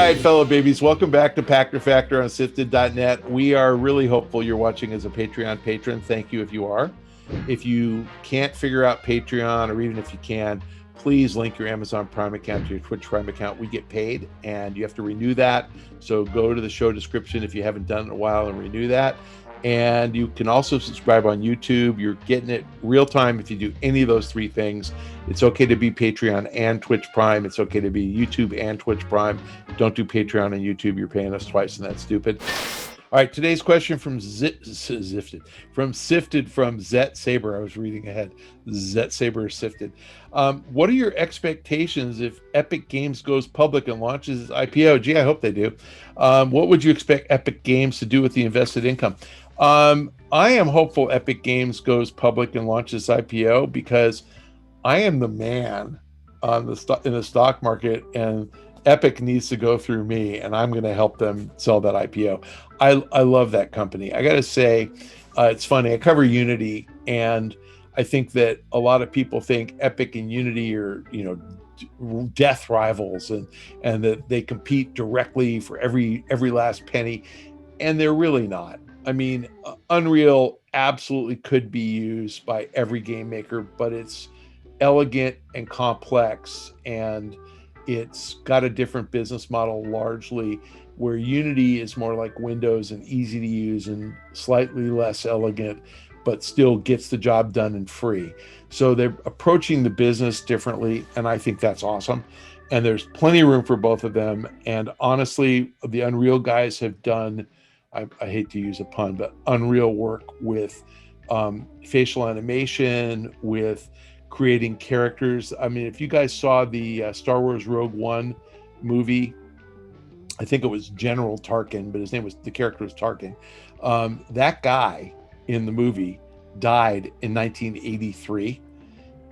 right, fellow babies, welcome back to Pachter Factor on SIFTD.net. We are really hopeful you're watching as a Patreon patron. Thank you if you are. If you can't figure out Patreon, or even if you can, please link your Amazon Prime account to your Twitch Prime account. We get paid and you have to renew that. So go to the show description if you haven't done it in a while and renew that. And you can also subscribe on YouTube. You're getting it real time if you do any of those three things. It's okay to be Patreon and Twitch Prime. It's okay to be YouTube and Twitch Prime. Don't do Patreon and YouTube. You're paying us twice, and that's stupid. All right, today's question from Sifted from Zet Saber. I was reading ahead. Zet Saber Sifted. What are your expectations if Epic Games goes public and launches its IPO? Gee, I hope they do. What would you expect Epic Games to do with the invested income? I am hopeful Epic Games goes public and launches IPO because I am the man on in the stock market, and Epic needs to go through me, and I'm going to help them sell that IPO. I love that company. I got to say, it's funny. I cover Unity, and I think that a lot of people think Epic and Unity are, death rivals, and that they compete directly for every last penny, and they're really not. I mean, Unreal absolutely could be used by every game maker, but it's elegant and complex, and it's got a different business model largely, where Unity is more like Windows and easy to use and slightly less elegant, but still gets the job done and free. So they're approaching the business differently, and I think that's awesome. And there's plenty of room for both of them. And honestly, the Unreal guys have done, I hate to use a pun, but unreal work with facial animation, with creating characters. I mean, if you guys saw the Star Wars Rogue One movie, I think it was General Tarkin, but the character was Tarkin. That guy in the movie died in 1983,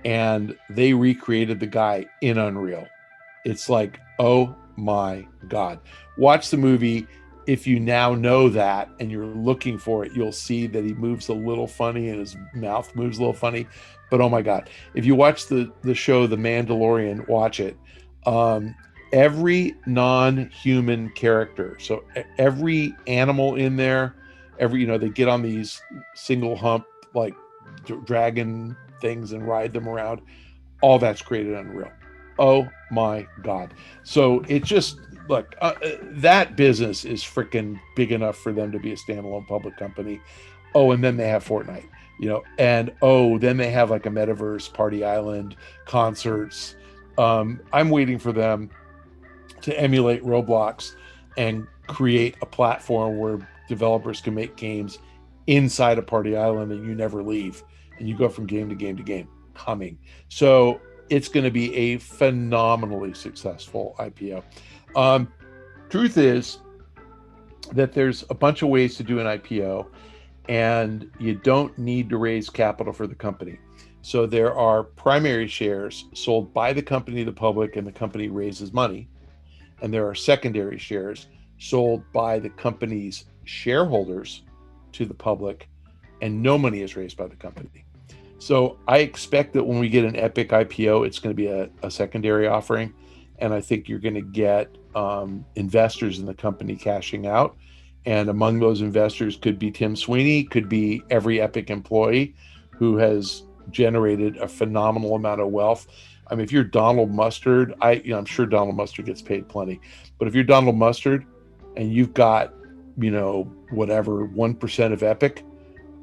and they recreated the guy in Unreal. It's like, oh my God. Watch the movie. If you now know that and you're looking for it, you'll see that he moves a little funny and his mouth moves a little funny. But oh my God, if you watch the show The Mandalorian, watch it. Every non-human character, so every animal in there, they get on these single hump like dragon things and ride them around. All that's created in Unreal. Oh my God. So it just, look, that business is freaking big enough for them to be a standalone public company. Oh, and then they have Fortnite, and then they have like a metaverse, Party Island, concerts. I'm waiting for them to emulate Roblox and create a platform where developers can make games inside a Party Island and you never leave, and you go from game to game to game. Coming. So it's going to be a phenomenally successful IPO. Truth is that there's a bunch of ways to do an IPO, and you don't need to raise capital for the company. So there are primary shares sold by the company to the public, and the company raises money. And there are secondary shares sold by the company's shareholders to the public, and no money is raised by the company. So I expect that when we get an Epic IPO, it's going to be a secondary offering. And I think you're going to get investors in the company cashing out. And among those investors could be Tim Sweeney, could be every Epic employee who has generated a phenomenal amount of wealth. I mean, if you're Donald Mustard, I'm sure Donald Mustard gets paid plenty. But if you're Donald Mustard and you've got, whatever, 1% of Epic,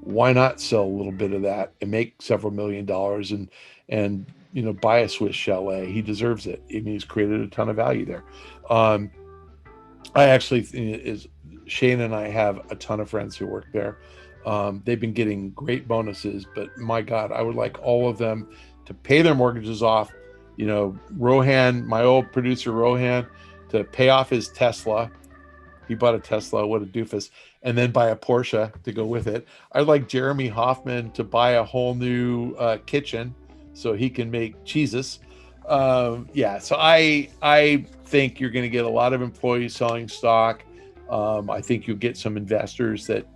why not sell a little bit of that and make several $1 million and buy a Swiss chalet? He deserves it. I mean, he's created a ton of value there. I actually Shane and I have a ton of friends who work there. They've been getting great bonuses, but my God, I would like all of them to pay their mortgages off. Rohan, my old producer Rohan, to pay off his Tesla. He bought a Tesla, what a doofus, and then buy a Porsche to go with it. I'd like Jeremy Hoffman to buy a whole new kitchen so he can make cheeses. So I think you're going to get a lot of employees selling stock. I think you'll get some investors that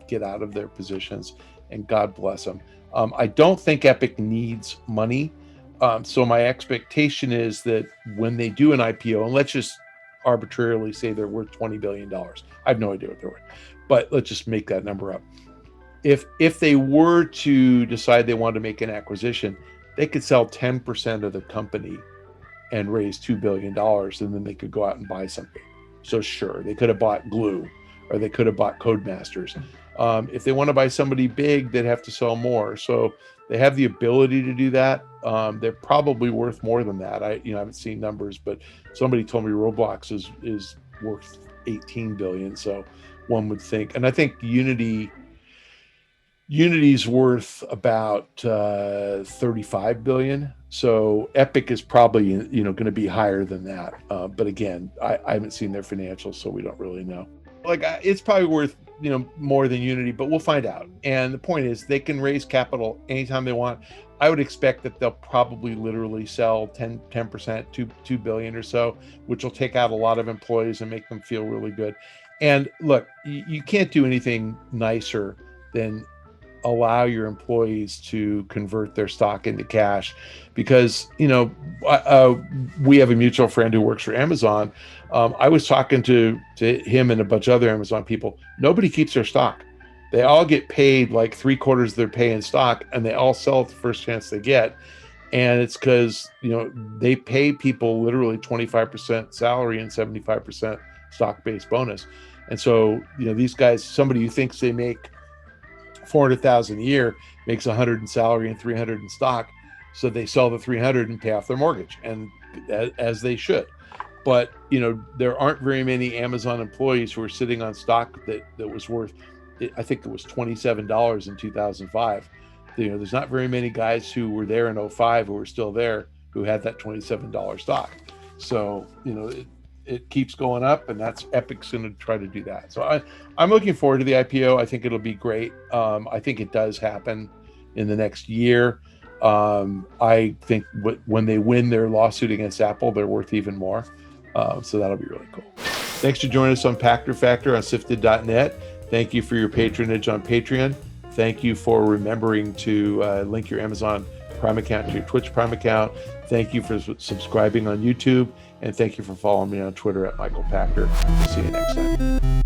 get out of their positions, and God bless them. I don't think Epic needs money. So my expectation is that when they do an IPO, and let's just arbitrarily say they're worth $20 billion. I have no idea what they're worth, but let's just make that number up. If they were to decide they wanted to make an acquisition, they could sell 10% of the company and raise $2 billion, and then they could go out and buy something. So sure, they could have bought Glue, or they could have bought Codemasters. If they want to buy somebody big, they'd have to sell more. So they have the ability to do that. They're probably worth more than that. I haven't seen numbers, but somebody told me Roblox is worth 18 billion. So one would think, and I think Unity's worth about 35 billion. So Epic is probably going to be higher than that. But again, I haven't seen their financials, so we don't really know. Like it's probably worth more than Unity, but we'll find out. And the point is, they can raise capital anytime they want. I would expect that they'll probably literally sell 10%, 2 billion or so, which will take out a lot of employees and make them feel really good. And look, you can't do anything nicer than allow your employees to convert their stock into cash, because we have a mutual friend who works for Amazon. I was talking to him and a bunch of other Amazon people. Nobody keeps their stock. They all get paid like 3/4 of their pay in stock, and they all sell it the first chance they get. And it's because they pay people literally 25% salary and 75% stock-based bonus. And so these guys, somebody who thinks they make $400,000 a year makes 100 in salary and 300 in stock, so they sell the 300 and pay off their mortgage, and as they should. But there aren't very many Amazon employees who are sitting on stock that was worth, I think it was $27 in 2005. There's not very many guys who were there in 2005 who are still there who had that $27 stock. So it keeps going up, and that's Epic's going to try to do that. So I'm looking forward to the IPO. I think it'll be great. I think it does happen in the next year. I think when they win their lawsuit against Apple, they're worth even more. So that'll be really cool. Thanks for joining us on Pachter Factor on SIFTD.net. Thank you for your patronage on Patreon. Thank you for remembering to link your Amazon Prime account to your Twitch Prime account. Thank you for subscribing on YouTube. And thank you for following me on Twitter at Michael Pachter. See you next time.